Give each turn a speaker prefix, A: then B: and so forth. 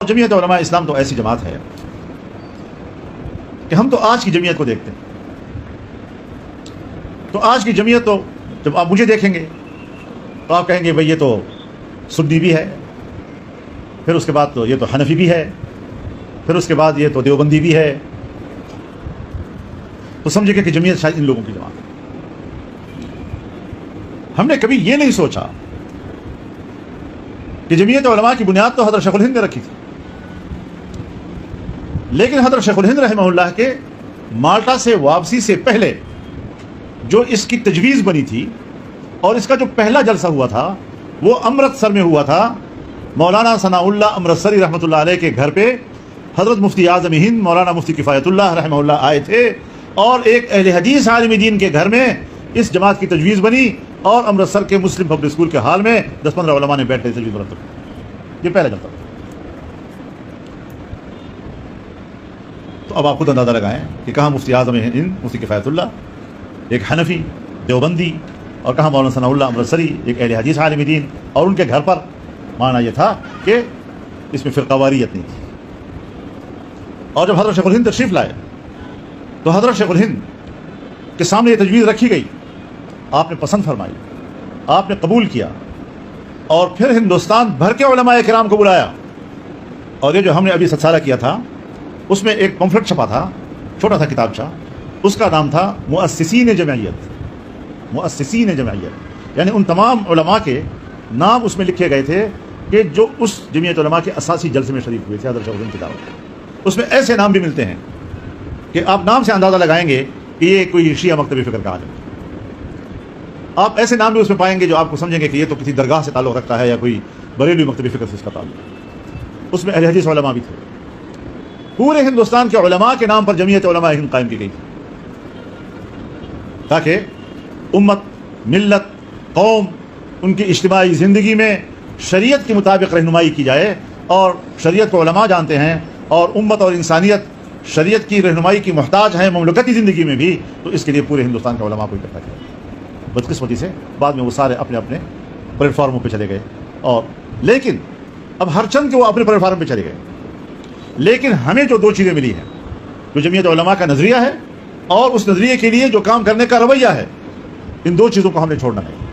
A: जमीयत उलमा इस्लाम तो ऐसी जमात है कि हम तो आज की जमीयत को देखते हैं। तो आज की जमीयत तो जब आप मुझे देखेंगे तो आप कहेंगे भाई ये तो सुन्नी भी है, फिर उसके बाद तो ये तो हनफी भी है, फिर उसके बाद ये तो देवबंदी भी है। तो समझिए कि जमीयत शायद इन लोगों की जमात है। हमने कभी ये नहीं सोचा कि जमीयत उलमा की बुनियाद तो हज़रत शेखुल हिंद ने रखी थी, लेकिन हज़रत शेखुल हिंद रहमहुल्लाह के माल्टा से वापसी से पहले जो इसकी तजवीज़ बनी थी और इसका जो पहला जलसा हुआ था वो अमृतसर में हुआ था। मौलाना सनाउल्लाह अमृतसरी रहमतुल्लाह अलैह के घर पे हज़रत मुफ्ती आज़म हिंद मौलाना मुफ्ती किफ़ायतुल्लाह रहमहुल्लाह आए थे और एक अहले हदीस आलिम दीन के घर में इस जमात की तजवीज़ बनी और अमृतसर के मुस्लिम पब्लिक स्कूल के हाल में 10-15 उलमा ने बैठ कर तजवीज़ बना। ये पहला जलसा। तो अब आप खुद अंदाज़ा लगाएं कि कहाँ मुफ्ती आज़म हिंद मुफ्ती किफ़ायतुल्लाह एक हनफी देवबंदी और कहाँ मौलाना सनाउल्लाह अमृतसरी एक अहले हदीस आलिम दीन, और उनके घर पर माना यह था कि इसमें फ़िरक़ावारियत नहीं थी। और जब हज़रत शेखुल हिंद तशरीफ़ लाए तो हज़रत शेखुल हिंद के सामने ये तजवीज़ रखी गई, आपने पसंद फरमाई, आपने कबूल किया और फिर हिंदुस्तान भर के उलमाए किराम को बुलाया। और ये जो हमने अभी सत्सारा किया था उसमें एक पम्फलेट छपा था, छोटा था किताबचा, उसका नाम था मुअस्सिसीन जमइयत। मुअस्सिसीन जमइयत यानी उन तमाम उलमा के नाम उसमें लिखे गए थे कि जो उस जमीयत उलमा के असासी जलसे में शरीक हुए थे हज़रत शेखुल हिंद की दावत। उसमें ऐसे नाम भी मिलते हैं कि आप नाम से अंदाज़ा लगाएंगे कि ये कोई शिया मकतबी फ़िक्र का आलिम। आप ऐसे नाम भी उसमें पाएंगे जो आपको समझेंगे कि ये तो किसी दरगाह से ताल्लुक़ रखता है या कोई बरेलवी मकतबी फ़िक्र से इसका ताल्लुक़। उसमें अहले हदीस उलमा भी थे। पूरे हिंदुस्तान के उलमा के नाम पर जमीयत उलमा हिंद कायम की गई थी ताकि उम्मत, मिल्लत, कौम, उनकी इज्तिमाई ज़िंदगी में शरीयत के मुताबिक रहनुमाई की जाए। और शरीयत को उलमा जानते हैं और उम्मत और इंसानियत शरीयत की रहनुमाई की मोहताज है ममलकती ज़िंदगी में भी, तो इसके लिए पूरे हिंदुस्तान के उलमा को इकट्ठा किया। बदकिस्मती से बाद में वो सारे अपने अपने प्लेटफार्मों पे चले गए। और लेकिन अब हर चंद के वो अपने प्लेटफार्म पे चले गए, लेकिन हमें जो दो चीज़ें मिली हैं, जो जमीयत उलमा का नज़रिया है और उस नज़रिए के लिए जो काम करने का रवैया है, इन दो चीज़ों को हमने छोड़ना है।